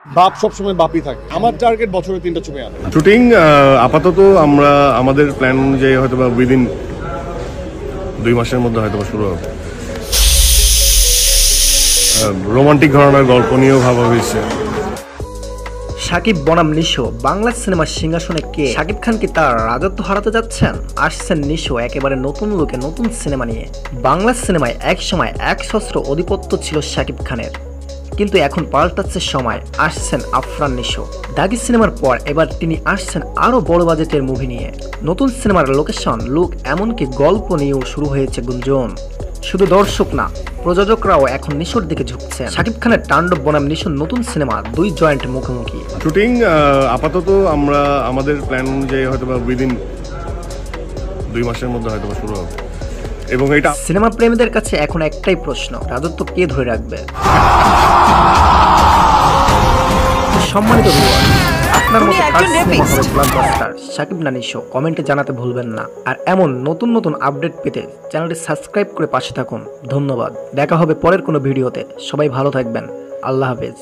বাপ সবসময় বাপই থাকে। আমার টার্গেট বছরে 3টা ছবি আনে। শুটিং আপাতত আমরা আমাদের প্ল্যান অনুযায়ী হয়তো বা উইদিন 2 মাসের মধ্যে হয়তো শুরু হবে। রোমান্টিক ঘরানার গল্প নিয়েও ভাবা হয়েছে। শাকিব বনাম নিশো বাংলা সিনেমার সিংহাসনে কে? শাকিব খান কি তার রাজত্ব হারাতে যাচ্ছেন? আসছেন নিশো একেবারে নতুন লুকে নতুন সিনেমা নিয়ে। বাংলা সিনেমায় এক সময় এক সহস্র অধিপত্য ছিল শাকিব খানের, কিন্তু এখন পাল্টাচ্ছে সময়। আসছেন আফরান নিশো। দাগি সিনেমার পর এবার তিনি আসছেন আরো বড় বাজেটের মুভি নিয়ে। নতুন সিনেমার লোকেশন, লুক, এমনকি গল্প নিয়েও শুরু হয়েছে গুঞ্জন। শুধু দর্শক না, প্রযোজকরাও এখন নিশোর দিকে ঝুঁকছে। শাকিব খানের তাণ্ডব বনাম নিশোর নতুন সিনেমা, 2 জয়েন্ট মুখোমুখি। শুটিং আপাতত আমরা আমাদের প্ল্যান অনুযায়ী হয়তো বা উইদিন 2 মাসের মধ্যে হয়তো শুরু হবে। এবং এটা সিনেমা প্রেমীদের কাছে এখন একটাই প্রশ্ন, রাজত্ব কে ধরে রাখবে? সম্মানিত ভিউয়ার, আপনার মতে কার সিনেমা হবে ব্লকবাস্টার, শাকিব না নিশো? কমেন্টে জানাতে ভুলবেন না। আর এমন নতুন নতুন আপডেট পেতে চ্যানেলটি সাবস্ক্রাইব করে পাশে থাকুন। ধন্যবাদ। দেখা হবে পরের কোনো ভিডিওতে। সবাই ভালো থাকবেন। আল্লাহ হাফেজ।